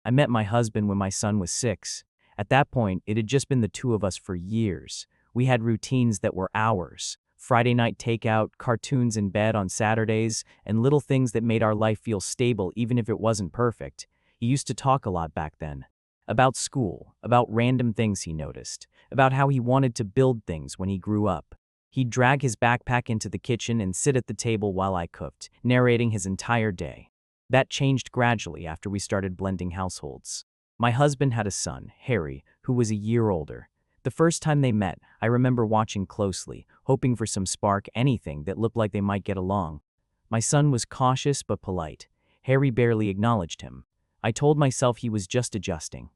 I met my husband when my son was 6. At that point, it had just been the two of us for years. We had routines that were ours. Friday night takeout, cartoons in bed on Saturdays, and little things that made our life feel stable even if it wasn't perfect. He used to talk a lot back then. About school, about random things he noticed, about how he wanted to build things when he grew up. He'd drag his backpack into the kitchen and sit at the table while I cooked, narrating his entire day. That changed gradually after we started blending households. My husband had a son, Harry, who was a year older. The first time they met, I remember watching closely, hoping for some spark, anything that looked like they might get along. My son was cautious but polite. Harry barely acknowledged him. I told myself he was just adjusting.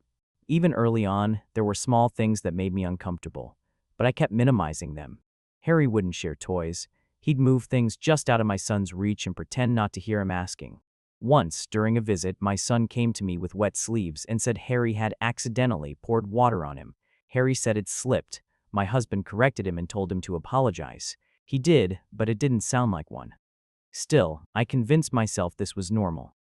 Even early on, there were small things that made me uncomfortable, but I kept minimizing them. Harry wouldn't share toys. He'd move things just out of my son's reach and pretend not to hear him asking. Once, during a visit, my son came to me with wet sleeves and said Harry had accidentally poured water on him. Harry said it slipped. My husband corrected him and told him to apologize. He did, but it didn't sound like one. Still, I convinced myself this was normal.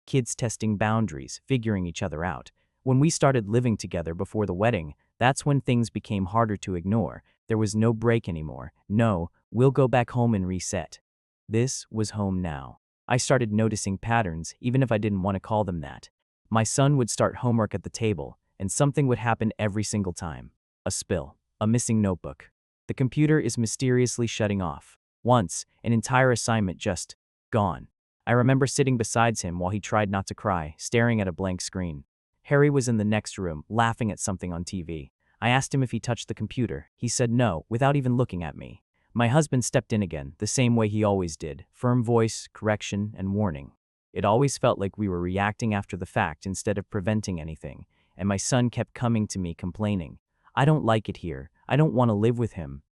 Kids testing boundaries, figuring each other out. When we started living together before the wedding, that's when things became harder to ignore. There was no break anymore. No, we'll go back home and reset. This was home now. I started noticing patterns, even if I didn't want to call them that. My son would start homework at the table, and something would happen every single time. A spill, a missing notebook. The computer is mysteriously shutting off. Once, an entire assignment just gone. I remember sitting beside him while he tried not to cry, staring at a blank screen. Harry was in the next room, laughing at something on TV. I asked him if he touched the computer. He said no, without even looking at me. My husband stepped in again, the same way he always did. Firm voice, correction, and warning. It always felt like we were reacting after the fact instead of preventing anything, and my son kept coming to me complaining. I don't like it here. I don't want to live with him.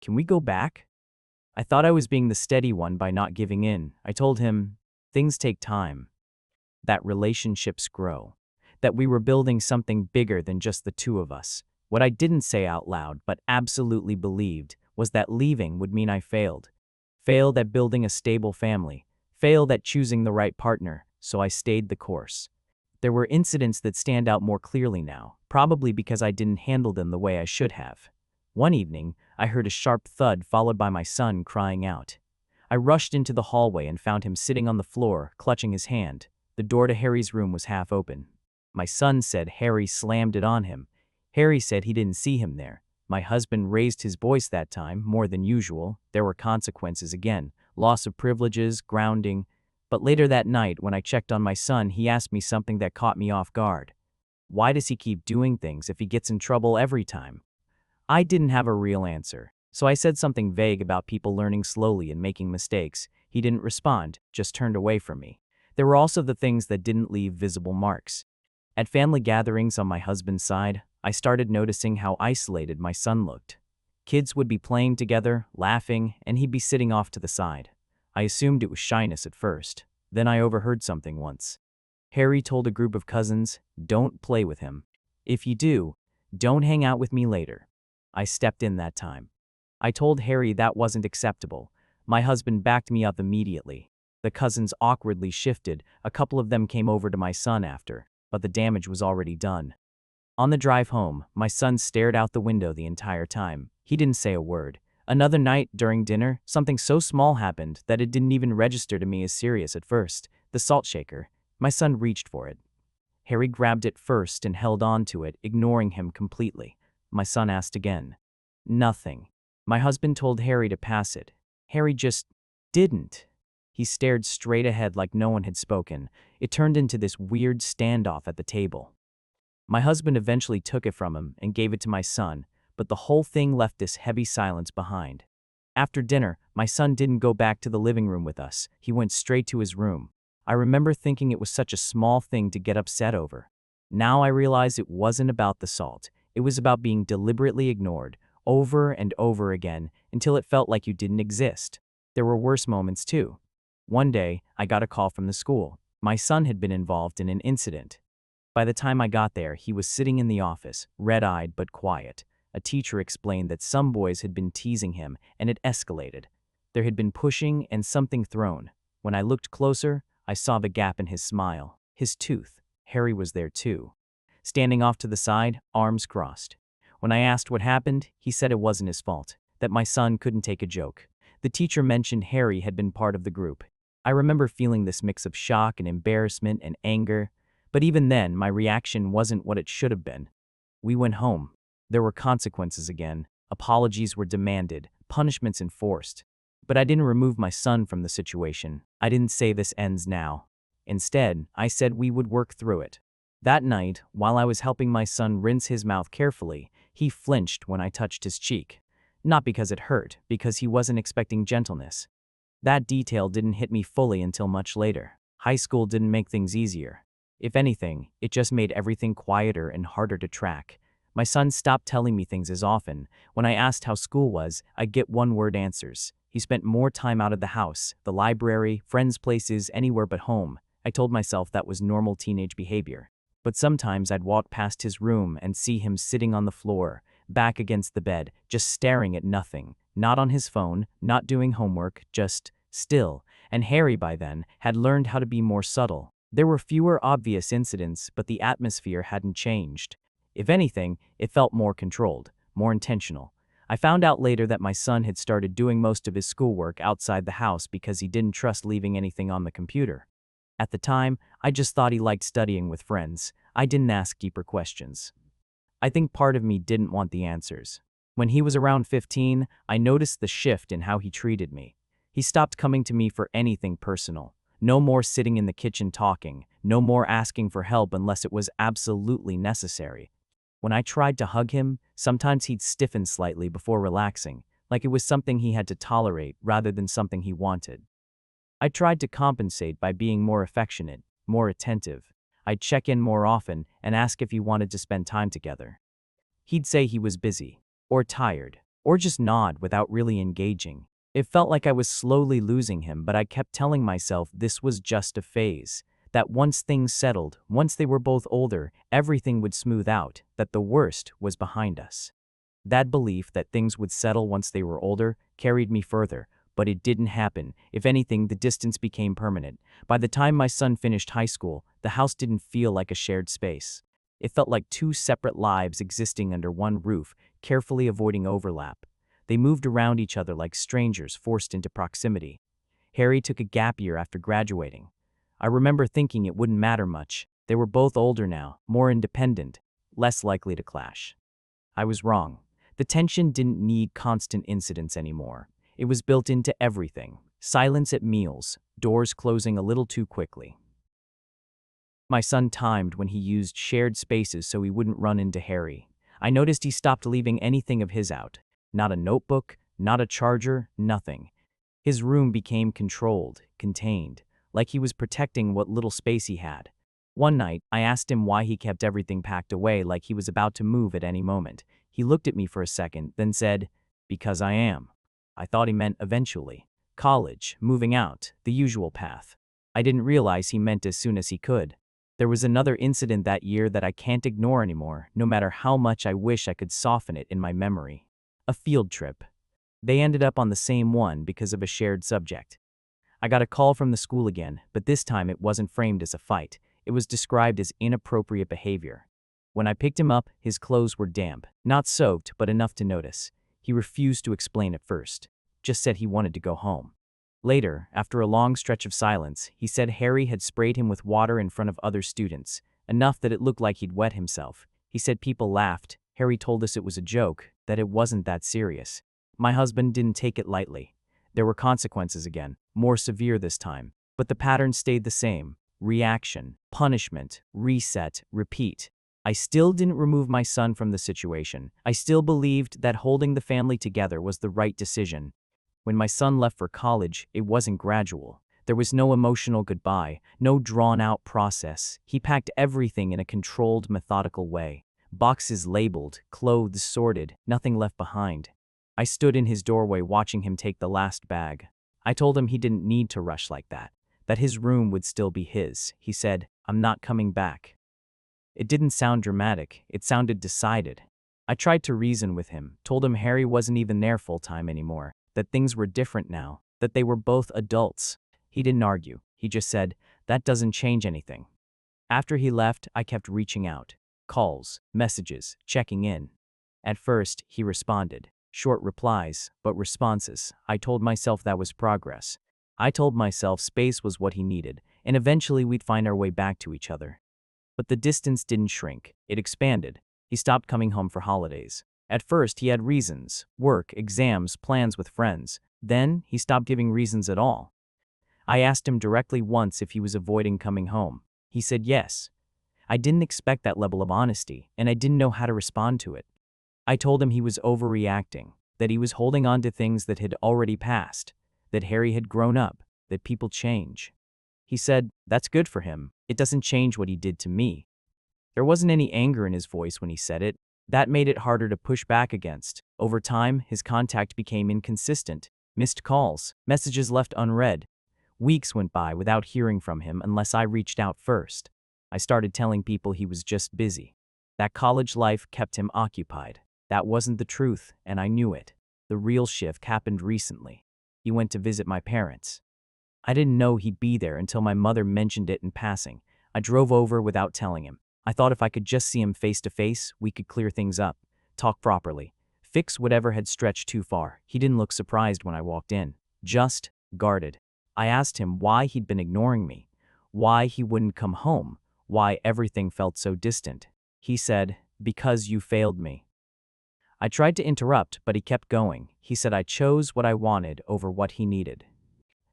Can we go back? I thought I was being the steady one by not giving in. I told him, things take time. That relationships grow. That we were building something bigger than just the two of us. What I didn't say out loud, but absolutely believed, was that leaving would mean I failed. Failed at building a stable family. Failed at choosing the right partner, so I stayed the course. There were incidents that stand out more clearly now, probably because I didn't handle them the way I should have. One evening, I heard a sharp thud followed by my son crying out. I rushed into the hallway and found him sitting on the floor, clutching his hand. The door to Harry's room was half open. My son said Harry slammed it on him. Harry said he didn't see him there. My husband raised his voice that time, more than usual. There were consequences again, loss of privileges, grounding. But later that night, when I checked on my son, he asked me something that caught me off guard. Why does he keep doing things if he gets in trouble every time? I didn't have a real answer, so I said something vague about people learning slowly and making mistakes. He didn't respond, just turned away from me. There were also the things that didn't leave visible marks. At family gatherings on my husband's side, I started noticing how isolated my son looked. Kids would be playing together, laughing, and he'd be sitting off to the side. I assumed it was shyness at first. Then I overheard something once. Harry told a group of cousins, "Don't play with him. If you do, don't hang out with me later." I stepped in that time. I told Harry that wasn't acceptable. My husband backed me up immediately. The cousins awkwardly shifted. A couple of them came over to my son after, but the damage was already done. On the drive home, my son stared out the window the entire time. He didn't say a word. Another night, during dinner, something so small happened that it didn't even register to me as serious at first. The salt shaker. My son reached for it. Harry grabbed it first and held on to it, ignoring him completely. My son asked again. Nothing. My husband told Harry to pass it. Harry just didn't. He stared straight ahead like no one had spoken. It turned into this weird standoff at the table. My husband eventually took it from him and gave it to my son, but the whole thing left this heavy silence behind. After dinner, my son didn't go back to the living room with us. He went straight to his room. I remember thinking it was such a small thing to get upset over. Now I realize it wasn't about the salt. It was about being deliberately ignored, over and over again, until it felt like you didn't exist. There were worse moments too. One day, I got a call from the school. My son had been involved in an incident. By the time I got there, he was sitting in the office, red-eyed but quiet. A teacher explained that some boys had been teasing him, and it escalated. There had been pushing and something thrown. When I looked closer, I saw the gap in his smile, his tooth. Harry was there too, standing off to the side, arms crossed. When I asked what happened, he said it wasn't his fault, that my son couldn't take a joke. The teacher mentioned Harry had been part of the group. I remember feeling this mix of shock and embarrassment and anger, but even then, my reaction wasn't what it should have been. We went home. There were consequences again. Apologies were demanded, punishments enforced. But I didn't remove my son from the situation. I didn't say this ends now. Instead, I said we would work through it. That night, while I was helping my son rinse his mouth carefully, he flinched when I touched his cheek. Not because it hurt, because he wasn't expecting gentleness. That detail didn't hit me fully until much later. High school didn't make things easier. If anything, it just made everything quieter and harder to track. My son stopped telling me things as often. When I asked how school was, I'd get one-word answers. He spent more time out of the house, the library, friends' places, anywhere but home. I told myself that was normal teenage behavior. But sometimes I'd walk past his room and see him sitting on the floor, back against the bed, just staring at nothing. Not on his phone, not doing homework, just still. And Harry, by then, had learned how to be more subtle. There were fewer obvious incidents, but the atmosphere hadn't changed. If anything, it felt more controlled, more intentional. I found out later that my son had started doing most of his schoolwork outside the house because he didn't trust leaving anything on the computer. At the time, I just thought he liked studying with friends. I didn't ask deeper questions. I think part of me didn't want the answers. When he was around 15, I noticed the shift in how he treated me. He stopped coming to me for anything personal. No more sitting in the kitchen talking. No more asking for help unless it was absolutely necessary. When I tried to hug him, sometimes he'd stiffen slightly before relaxing, like it was something he had to tolerate rather than something he wanted. I tried to compensate by being more affectionate, more attentive. I'd check in more often and ask if he wanted to spend time together. He'd say he was busy, or tired, or just nod without really engaging. It felt like I was slowly losing him, but I kept telling myself this was just a phase, that once things settled, once they were both older, everything would smooth out, that the worst was behind us. That belief that things would settle once they were older carried me further, but it didn't happen. If anything, the distance became permanent. By the time my son finished high school, the house didn't feel like a shared space. It felt like two separate lives existing under one roof, carefully avoiding overlap. They moved around each other like strangers forced into proximity. Harry took a gap year after graduating. I remember thinking it wouldn't matter much. They were both older now, more independent, less likely to clash. I was wrong. The tension didn't need constant incidents anymore. It was built into everything. Silence at meals, doors closing a little too quickly. My son timed when he used shared spaces so he wouldn't run into Harry. I noticed he stopped leaving anything of his out. Not a notebook, not a charger, nothing. His room became controlled, contained, like he was protecting what little space he had. One night, I asked him why he kept everything packed away like he was about to move at any moment. He looked at me for a second, then said, "Because I am." I thought he meant eventually. College, moving out, the usual path. I didn't realize he meant as soon as he could. There was another incident that year that I can't ignore anymore, no matter how much I wish I could soften it in my memory. A field trip. They ended up on the same one because of a shared subject. I got a call from the school again, but this time it wasn't framed as a fight. It was described as inappropriate behavior. When I picked him up, his clothes were damp, not soaked, but enough to notice. He refused to explain at first, just said he wanted to go home. Later, after a long stretch of silence, he said Harry had sprayed him with water in front of other students, enough that it looked like he'd wet himself. He said people laughed. Harry told us it was a joke, that it wasn't that serious. My husband didn't take it lightly. There were consequences again, more severe this time, but the pattern stayed the same. Reaction, punishment, reset, repeat. I still didn't remove my son from the situation. I still believed that holding the family together was the right decision. When my son left for college, it wasn't gradual. There was no emotional goodbye, no drawn-out process. He packed everything in a controlled, methodical way. Boxes labeled, clothes sorted, nothing left behind. I stood in his doorway watching him take the last bag. I told him he didn't need to rush like that his room would still be his. He said, "I'm not coming back." It didn't sound dramatic, it sounded decided. I tried to reason with him, told him Harry wasn't even there full-time anymore, that things were different now, that they were both adults. He didn't argue, he just said, "That doesn't change anything." After he left, I kept reaching out. Calls, messages, checking in. At first, he responded. Short replies, but responses. I told myself that was progress. I told myself space was what he needed, and eventually we'd find our way back to each other. But the distance didn't shrink, it expanded. He stopped coming home for holidays. At first, he had reasons: work, exams, plans with friends. Then, he stopped giving reasons at all. I asked him directly once if he was avoiding coming home. He said yes. I didn't expect that level of honesty, and I didn't know how to respond to it. I told him he was overreacting, that he was holding on to things that had already passed, that Harry had grown up, that people change. He said, "That's good for him. It doesn't change what he did to me." There wasn't any anger in his voice when he said it. That made it harder to push back against. Over time, his contact became inconsistent. Missed calls, messages left unread. Weeks went by without hearing from him unless I reached out first. I started telling people he was just busy. That college life kept him occupied. That wasn't the truth, and I knew it. The real shift happened recently. He went to visit my parents. I didn't know he'd be there until my mother mentioned it in passing. I drove over without telling him. I thought if I could just see him face to face, we could clear things up, talk properly, fix whatever had stretched too far. He didn't look surprised when I walked in, just guarded. I asked him why he'd been ignoring me, why he wouldn't come home, why everything felt so distant. He said, "Because you failed me." I tried to interrupt, but he kept going. He said I chose what I wanted over what he needed,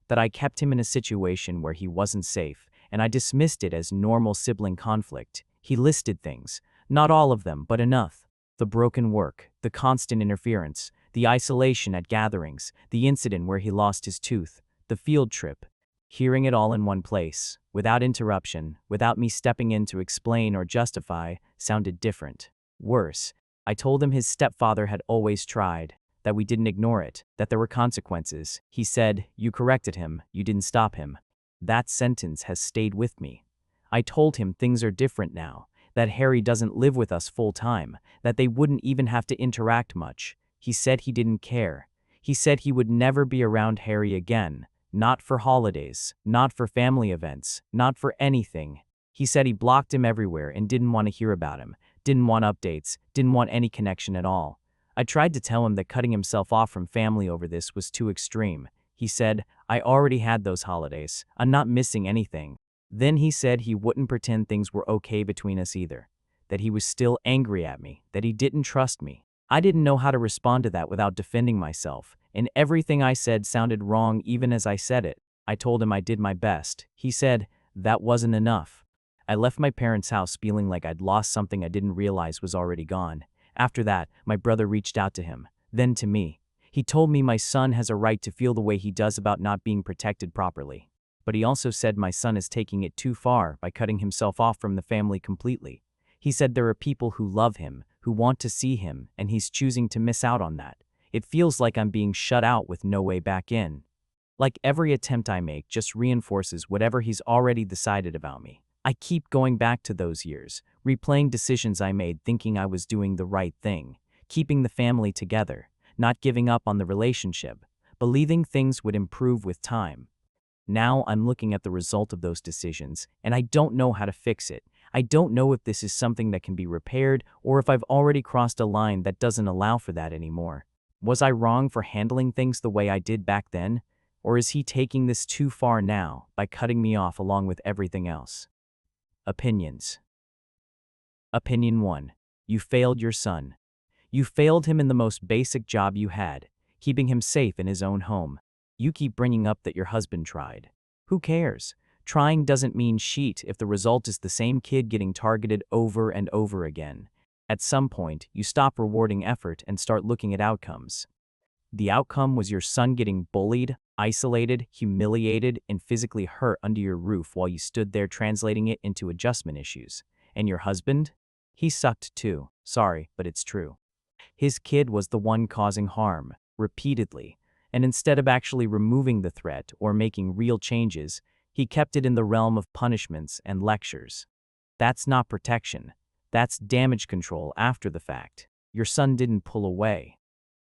that I kept him in a situation where he wasn't safe, and I dismissed it as normal sibling conflict. He listed things, not all of them, but enough. The broken work, the constant interference, the isolation at gatherings, the incident where he lost his tooth, the field trip. Hearing it all in one place, without interruption, without me stepping in to explain or justify, sounded different. Worse, I told him his stepfather had always tried, that we didn't ignore it, that there were consequences. He said, "You corrected him, you didn't stop him." That sentence has stayed with me. I told him things are different now, that Harry doesn't live with us full time, that they wouldn't even have to interact much. He said he didn't care. He said he would never be around Harry again, not for holidays, not for family events, not for anything. He said he blocked him everywhere and didn't want to hear about him, didn't want updates, didn't want any connection at all. I tried to tell him that cutting himself off from family over this was too extreme. He said, "I already had those holidays. I'm not missing anything." Then he said he wouldn't pretend things were okay between us either, that he was still angry at me, that he didn't trust me. I didn't know how to respond to that without defending myself, and everything I said sounded wrong even as I said it. I told him I did my best. He said, that wasn't enough. I left my parents' house feeling like I'd lost something I didn't realize was already gone. After that, my brother reached out to him, then to me. He told me my son has a right to feel the way he does about not being protected properly. But he also said my son is taking it too far by cutting himself off from the family completely. He said there are people who love him, who want to see him, and he's choosing to miss out on that. It feels like I'm being shut out with no way back in. Like every attempt I make just reinforces whatever he's already decided about me. I keep going back to those years, replaying decisions I made thinking I was doing the right thing, keeping the family together, not giving up on the relationship, believing things would improve with time. Now I'm looking at the result of those decisions, and I don't know how to fix it. I don't know if this is something that can be repaired or if I've already crossed a line that doesn't allow for that anymore. Was I wrong for handling things the way I did back then? Or is he taking this too far now by cutting me off along with everything else? Opinions. Opinion 1. You failed your son. You failed him in the most basic job you had, keeping him safe in his own home. You keep bringing up that your husband tried. Who cares? Trying doesn't mean shit if the result is the same kid getting targeted over and over again. At some point, you stop rewarding effort and start looking at outcomes. The outcome was your son getting bullied, isolated, humiliated, and physically hurt under your roof while you stood there translating it into adjustment issues. And your husband? He sucked too. Sorry, but it's true. His kid was the one causing harm, repeatedly, and instead of actually removing the threat or making real changes, he kept it in the realm of punishments and lectures. That's not protection. That's damage control after the fact. Your son didn't pull away.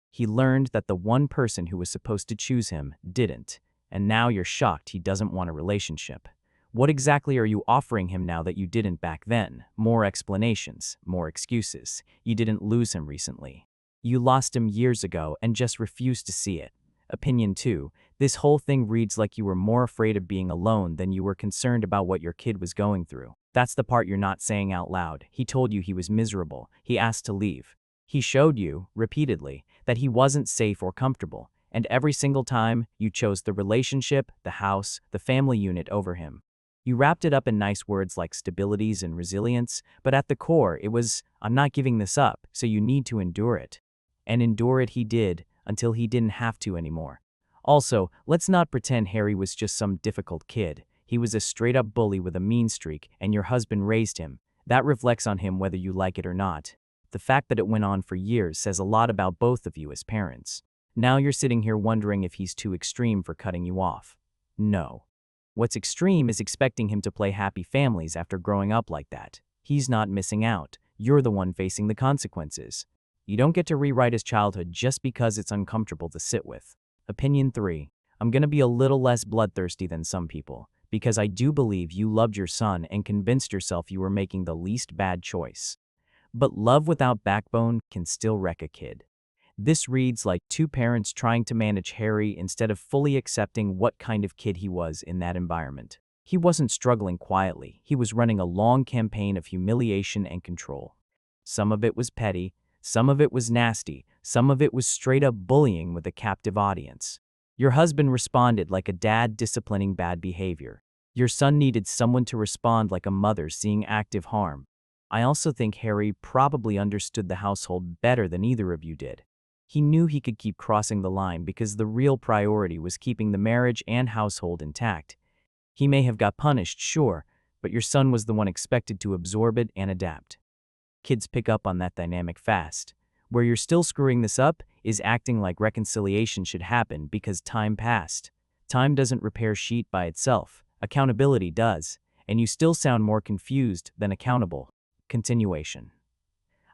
He learned that the one person who was supposed to choose him didn't, and now you're shocked he doesn't want a relationship. What exactly are you offering him now that you didn't back then? More explanations, more excuses. You didn't lose him recently. You lost him years ago and just refused to see it. Opinion 2. This whole thing reads like you were more afraid of being alone than you were concerned about what your kid was going through. That's the part you're not saying out loud. He told you he was miserable. He asked to leave. He showed you, repeatedly, that he wasn't safe or comfortable. And every single time, you chose the relationship, the house, the family unit over him. You wrapped it up in nice words like stabilities and resilience, but at the core, it was, I'm not giving this up, so you need to endure it. And endure it he did, until he didn't have to anymore. Also, let's not pretend Harry was just some difficult kid. He was a straight-up bully with a mean streak, and your husband raised him. That reflects on him whether you like it or not. The fact that it went on for years says a lot about both of you as parents. Now you're sitting here wondering if he's too extreme for cutting you off. No. What's extreme is expecting him to play happy families after growing up like that. He's not missing out. You're the one facing the consequences. You don't get to rewrite his childhood just because it's uncomfortable to sit with. Opinion 3. I'm gonna be a little less bloodthirsty than some people, because I do believe you loved your son and convinced yourself you were making the least bad choice. But love without backbone can still wreck a kid. This reads like two parents trying to manage Harry instead of fully accepting what kind of kid he was in that environment. He wasn't struggling quietly. He was running a long campaign of humiliation and control. Some of it was petty, some of it was nasty, some of it was straight up bullying with a captive audience. Your husband responded like a dad disciplining bad behavior. Your son needed someone to respond like a mother seeing active harm. I also think Harry probably understood the household better than either of you did. He knew he could keep crossing the line because the real priority was keeping the marriage and household intact. He may have got punished, sure, but your son was the one expected to absorb it and adapt. Kids pick up on that dynamic fast. Where you're still screwing this up is acting like reconciliation should happen because time passed. Time doesn't repair sheet by itself. Accountability does, and you still sound more confused than accountable. Continuation.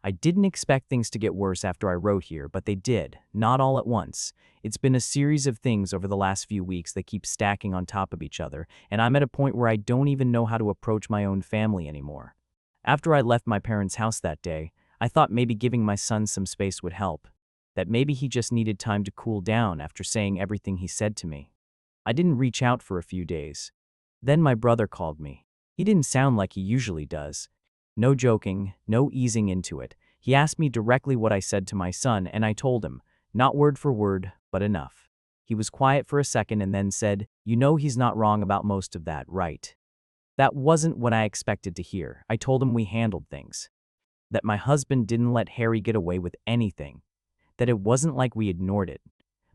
I didn't expect things to get worse after I wrote here, but they did, not all at once. It's been a series of things over the last few weeks that keep stacking on top of each other, and I'm at a point where I don't even know how to approach my own family anymore. After I left my parents' house that day, I thought maybe giving my son some space would help. That maybe he just needed time to cool down after saying everything he said to me. I didn't reach out for a few days. Then my brother called me. He didn't sound like he usually does. No joking, no easing into it. He asked me directly what I said to my son, and I told him, not word for word, but enough. He was quiet for a second and then said, "You know he's not wrong about most of that, right?" That wasn't what I expected to hear. I told him we handled things. That my husband didn't let Harry get away with anything. That it wasn't like we ignored it.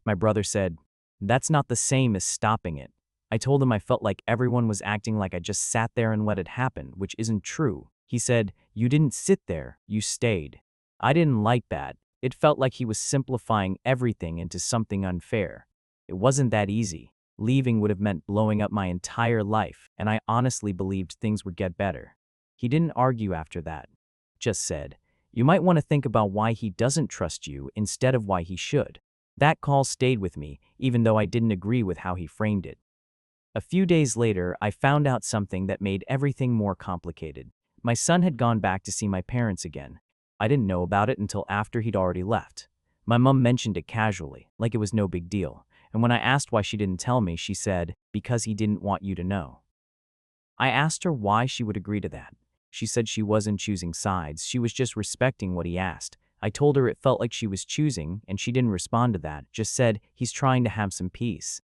My brother said, "That's not the same as stopping it." I told him I felt like everyone was acting like I just sat there and let it happen, which isn't true. He said, "You didn't sit there, you stayed." I didn't like that. It felt like he was simplifying everything into something unfair. It wasn't that easy. Leaving would have meant blowing up my entire life, and I honestly believed things would get better. He didn't argue after that. Just said, "You might want to think about why he doesn't trust you instead of why he should." That call stayed with me, even though I didn't agree with how he framed it. A few days later, I found out something that made everything more complicated. My son had gone back to see my parents again. I didn't know about it until after he'd already left. My mom mentioned it casually, like it was no big deal, and when I asked why she didn't tell me, she said, "Because he didn't want you to know." I asked her why she would agree to that. She said she wasn't choosing sides, she was just respecting what he asked. I told her it felt like she was choosing, and she didn't respond to that, just said, "He's trying to have some peace."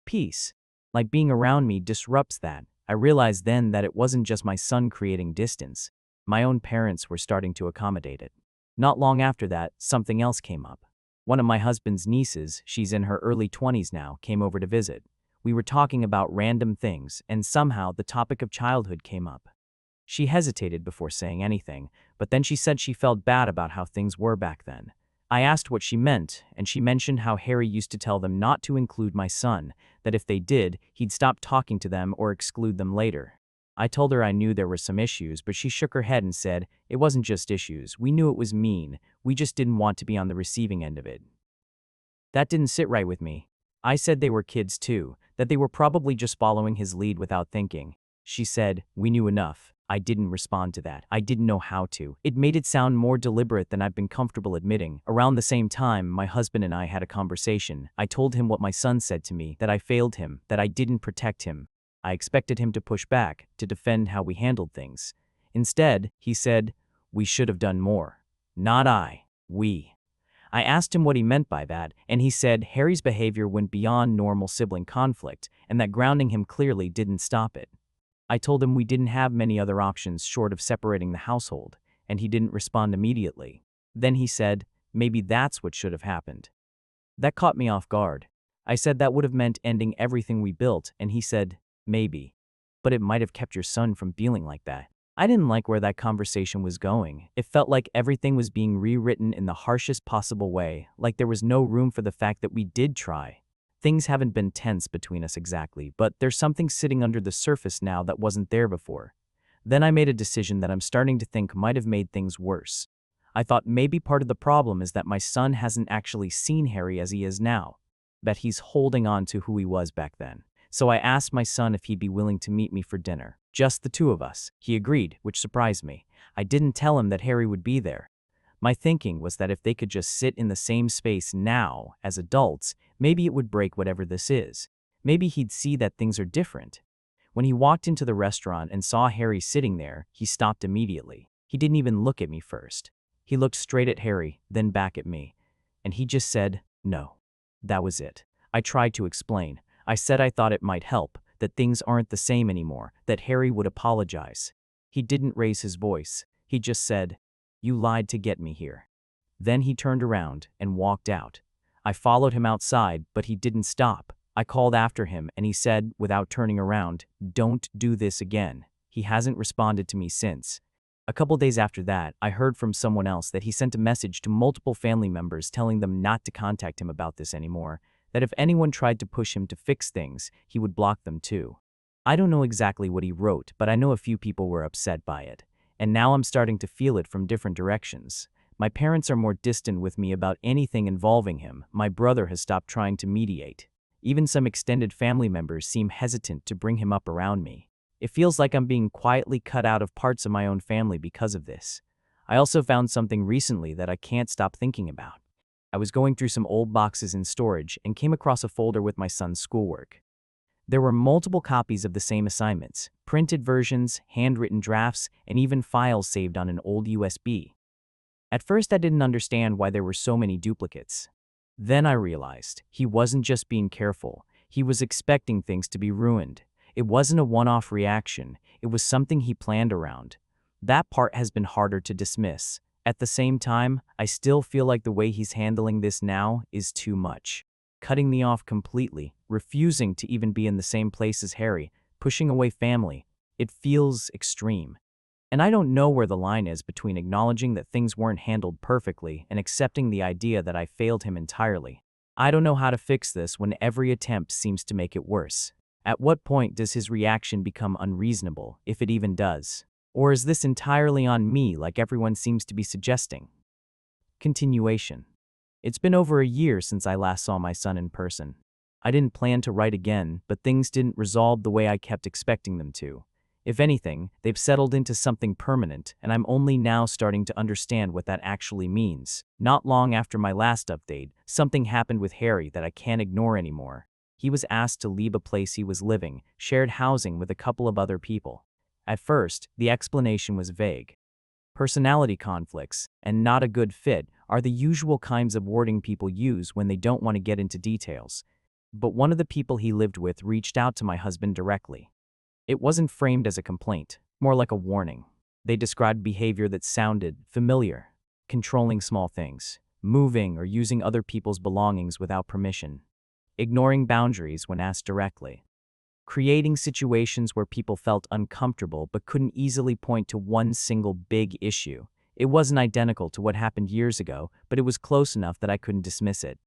Peace. Like being around me disrupts that. I realized then that it wasn't just my son creating distance. My own parents were starting to accommodate it. Not long after that, something else came up. One of my husband's nieces, she's in her early 20s now, came over to visit. We were talking about random things, and somehow the topic of childhood came up. She hesitated before saying anything, but then she said she felt bad about how things were back then. I asked what she meant, and she mentioned how Harry used to tell them not to include my son, that if they did, he'd stop talking to them or exclude them later. I told her I knew there were some issues, but she shook her head and said, "It wasn't just issues. We knew it was mean. We just didn't want to be on the receiving end of it." That didn't sit right with me. I said they were kids too, that they were probably just following his lead without thinking. She said, "We knew enough." I didn't respond to that. I didn't know how to. It made it sound more deliberate than I've been comfortable admitting. Around the same time, my husband and I had a conversation. I told him what my son said to me, that I failed him, that I didn't protect him. I expected him to push back, to defend how we handled things. Instead, he said, "We should have done more." Not I. We. I asked him what he meant by that, and he said Harry's behavior went beyond normal sibling conflict, and that grounding him clearly didn't stop it. I told him we didn't have many other options short of separating the household, and he didn't respond immediately. Then he said, "Maybe that's what should have happened." That caught me off guard. I said that would have meant ending everything we built, and he said, "Maybe. But it might have kept your son from feeling like that." I didn't like where that conversation was going. It felt like everything was being rewritten in the harshest possible way, like there was no room for the fact that we did try. Things haven't been tense between us exactly, but there's something sitting under the surface now that wasn't there before. Then I made a decision that I'm starting to think might have made things worse. I thought maybe part of the problem is that my son hasn't actually seen Harry as he is now, that he's holding on to who he was back then. So I asked my son if he'd be willing to meet me for dinner. Just the two of us. He agreed, which surprised me. I didn't tell him that Harry would be there. My thinking was that if they could just sit in the same space now, as adults, maybe it would break whatever this is. Maybe he'd see that things are different. When he walked into the restaurant and saw Harry sitting there, he stopped immediately. He didn't even look at me first. He looked straight at Harry, then back at me. And he just said, "No." That was it. I tried to explain. I said I thought it might help, that things aren't the same anymore, that Harry would apologize. He didn't raise his voice. He just said, "You lied to get me here." Then he turned around and walked out. I followed him outside, but he didn't stop. I called after him and he said, without turning around, "Don't do this again." He hasn't responded to me since. A couple days after that, I heard from someone else that he sent a message to multiple family members telling them not to contact him about this anymore, that if anyone tried to push him to fix things, he would block them too. I don't know exactly what he wrote, but I know a few people were upset by it. And now I'm starting to feel it from different directions. My parents are more distant with me about anything involving him. My brother has stopped trying to mediate. Even some extended family members seem hesitant to bring him up around me. It feels like I'm being quietly cut out of parts of my own family because of this. I also found something recently that I can't stop thinking about. I was going through some old boxes in storage and came across a folder with my son's schoolwork. There were multiple copies of the same assignments, printed versions, handwritten drafts, and even files saved on an old USB. At first I didn't understand why there were so many duplicates. Then I realized he wasn't just being careful, he was expecting things to be ruined. It wasn't a one-off reaction, it was something he planned around. That part has been harder to dismiss. At the same time, I still feel like the way he's handling this now is too much. Cutting me off completely, refusing to even be in the same place as Harry, pushing away family. It feels extreme. And I don't know where the line is between acknowledging that things weren't handled perfectly and accepting the idea that I failed him entirely. I don't know how to fix this when every attempt seems to make it worse. At what point does his reaction become unreasonable, if it even does? Or is this entirely on me like everyone seems to be suggesting? Continuation. It's been over a year since I last saw my son in person. I didn't plan to write again, but things didn't resolve the way I kept expecting them to. If anything, they've settled into something permanent, and I'm only now starting to understand what that actually means. Not long after my last update, something happened with Harry that I can't ignore anymore. He was asked to leave a place he was living, shared housing with a couple of other people. At first, the explanation was vague. Personality conflicts, and not a good fit, are the usual kinds of wording people use when they don't want to get into details. But one of the people he lived with reached out to my husband directly. It wasn't framed as a complaint, more like a warning. They described behavior that sounded familiar, controlling small things, moving or using other people's belongings without permission, ignoring boundaries when asked directly, creating situations where people felt uncomfortable but couldn't easily point to one single big issue. It wasn't identical to what happened years ago, but it was close enough that I couldn't dismiss it.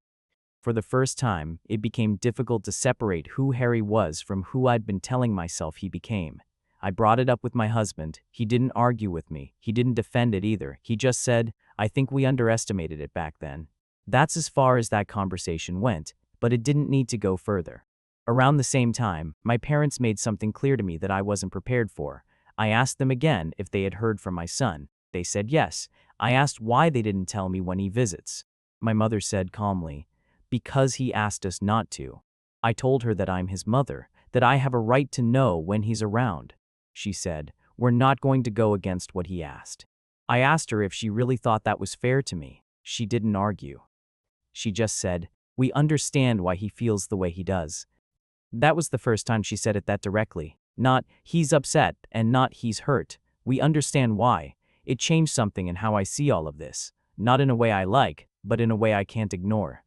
For the first time, it became difficult to separate who Harry was from who I'd been telling myself he became. I brought it up with my husband. He didn't argue with me. He didn't defend it either. He just said, "I think we underestimated it back then." That's as far as that conversation went, but it didn't need to go further. Around the same time, my parents made something clear to me that I wasn't prepared for. I asked them again if they had heard from my son. They said yes. I asked why they didn't tell me when he visits. My mother said calmly, "Because he asked us not to." I told her that I'm his mother, that I have a right to know when he's around. She said, "We're not going to go against what he asked." I asked her if she really thought that was fair to me. She didn't argue. She just said, "We understand why he feels the way he does." That was the first time she said it that directly. Not, "He's upset," and not, "He's hurt." We understand why. It changed something in how I see all of this. Not in a way I like, but in a way I can't ignore.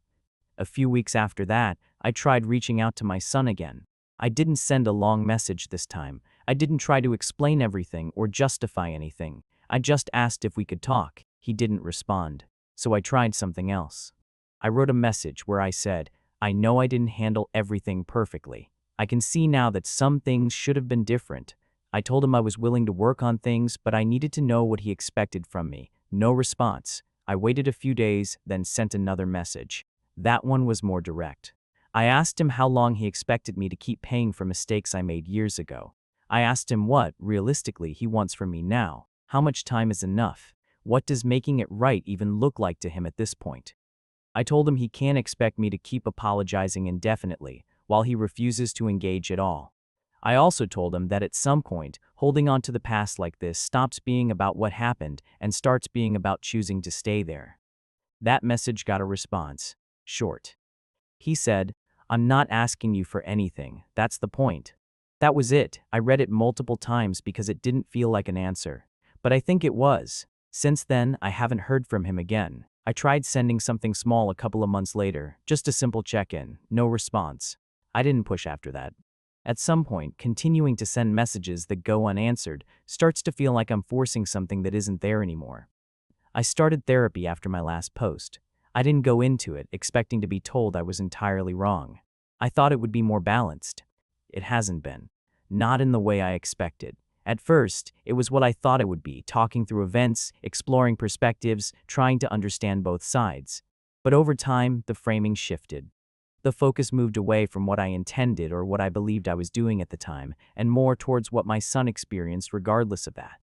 A few weeks after that, I tried reaching out to my son again. I didn't send a long message this time. I didn't try to explain everything or justify anything. I just asked if we could talk. He didn't respond. So I tried something else. I wrote a message where I said, "I know I didn't handle everything perfectly. I can see now that some things should have been different." I told him I was willing to work on things, but I needed to know what he expected from me. No response. I waited a few days, then sent another message. That one was more direct. I asked him how long he expected me to keep paying for mistakes I made years ago. I asked him what, realistically, he wants from me now. How much time is enough? What does making it right even look like to him at this point? I told him he can't expect me to keep apologizing indefinitely while he refuses to engage at all. I also told him that at some point, holding on to the past like this stops being about what happened and starts being about choosing to stay there. That message got a response. Short. He said, "I'm not asking you for anything, that's the point." That was it. I read it multiple times because it didn't feel like an answer. But I think it was. Since then, I haven't heard from him again. I tried sending something small a couple of months later, just a simple check-in, no response. I didn't push after that. At some point, continuing to send messages that go unanswered starts to feel like I'm forcing something that isn't there anymore. I started therapy after my last post. I didn't go into it expecting to be told I was entirely wrong. I thought it would be more balanced. It hasn't been. Not in the way I expected. At first, it was what I thought it would be, talking through events, exploring perspectives, trying to understand both sides. But over time, the framing shifted. The focus moved away from what I intended or what I believed I was doing at the time, and more towards what my son experienced regardless of that.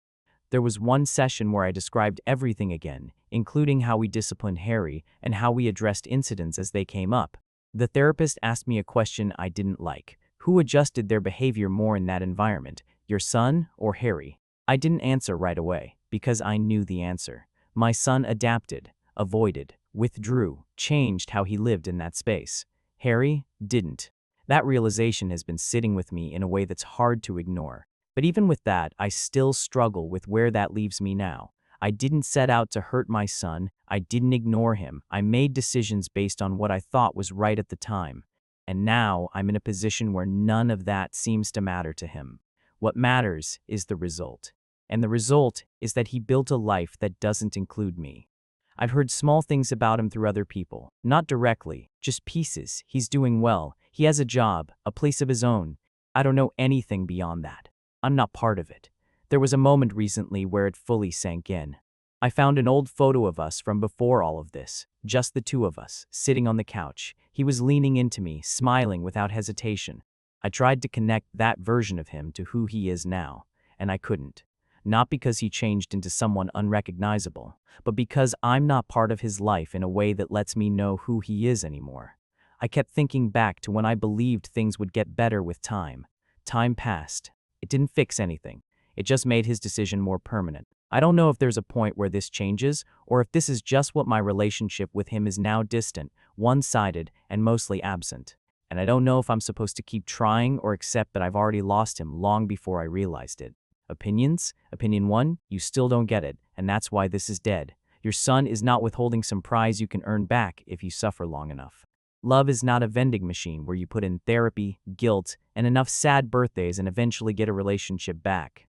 There was one session where I described everything again, including how we disciplined Harry and how we addressed incidents as they came up. The therapist asked me a question I didn't like. Who adjusted their behavior more in that environment, your son or Harry? I didn't answer right away, because I knew the answer. My son adapted, avoided, withdrew, changed how he lived in that space. Harry didn't. That realization has been sitting with me in a way that's hard to ignore. But even with that, I still struggle with where that leaves me now. I didn't set out to hurt my son. I didn't ignore him. I made decisions based on what I thought was right at the time. And now I'm in a position where none of that seems to matter to him. What matters is the result. And the result is that he built a life that doesn't include me. I've heard small things about him through other people, not directly, just pieces. He's doing well. He has a job, a place of his own. I don't know anything beyond that. I'm not part of it. There was a moment recently where it fully sank in. I found an old photo of us from before all of this, just the two of us, sitting on the couch. He was leaning into me, smiling without hesitation. I tried to connect that version of him to who he is now, and I couldn't. Not because he changed into someone unrecognizable, but because I'm not part of his life in a way that lets me know who he is anymore. I kept thinking back to when I believed things would get better with time. Time passed. It didn't fix anything. It just made his decision more permanent. I don't know if there's a point where this changes, or if this is just what my relationship with him is now: distant, one-sided, and mostly absent. And I don't know if I'm supposed to keep trying or accept that I've already lost him long before I realized it. Opinions? Opinion 1, you still don't get it, and that's why this is dead. Your son is not withholding some prize you can earn back if you suffer long enough. Love is not a vending machine where you put in therapy, guilt, and enough sad birthdays and eventually get a relationship back.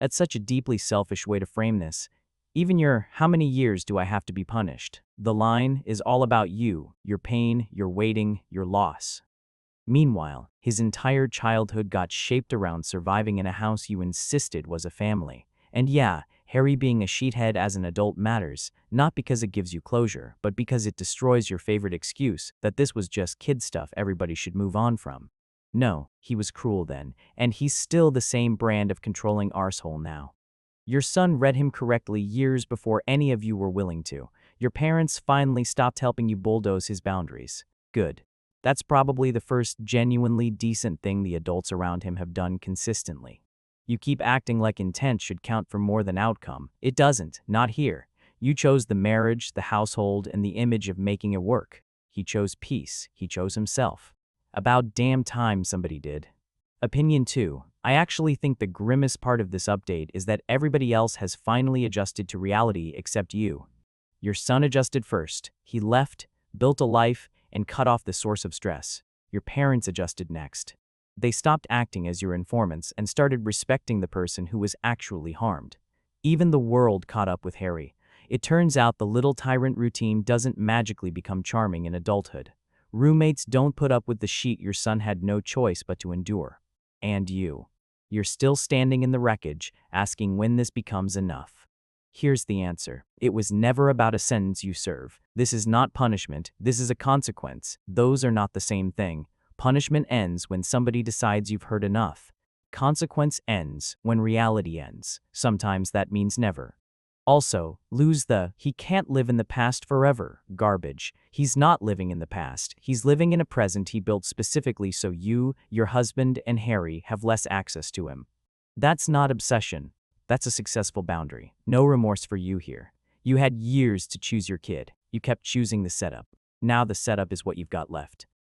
That's such a deeply selfish way to frame this. Even your "how many years do I have to be punished?" The line is all about you, your pain, your waiting, your loss. Meanwhile, his entire childhood got shaped around surviving in a house you insisted was a family. And yeah, Harry being a sheethead as an adult matters, not because it gives you closure, but because it destroys your favorite excuse that this was just kid stuff everybody should move on from. No, he was cruel then, and he's still the same brand of controlling arsehole now. Your son read him correctly years before any of you were willing to. Your parents finally stopped helping you bulldoze his boundaries. Good. That's probably the first genuinely decent thing the adults around him have done consistently. You keep acting like intent should count for more than outcome. It doesn't, not here. You chose the marriage, the household, and the image of making it work. He chose peace. He chose himself. About damn time somebody did. Opinion 2. I actually think the grimmest part of this update is that everybody else has finally adjusted to reality except you. Your son adjusted first. He left, built a life, and cut off the source of stress. Your parents adjusted next. They stopped acting as your informants and started respecting the person who was actually harmed. Even the world caught up with Harry. It turns out the little tyrant routine doesn't magically become charming in adulthood. Roommates don't put up with the shit your son had no choice but to endure. And you're still standing in the wreckage, asking when this becomes enough. Here's the answer. It was never about a sentence you serve. This is not punishment, this is a consequence. Those are not the same thing. Punishment ends when somebody decides you've heard enough. Consequence ends when reality ends. Sometimes that means never. Also, lose the "he can't live in the past forever" garbage. He's not living in the past. He's living in a present he built specifically so you, your husband, and Harry have less access to him. That's not obsession. That's a successful boundary. No remorse for you here. You had years to choose your kid. You kept choosing the setup. Now the setup is what you've got left.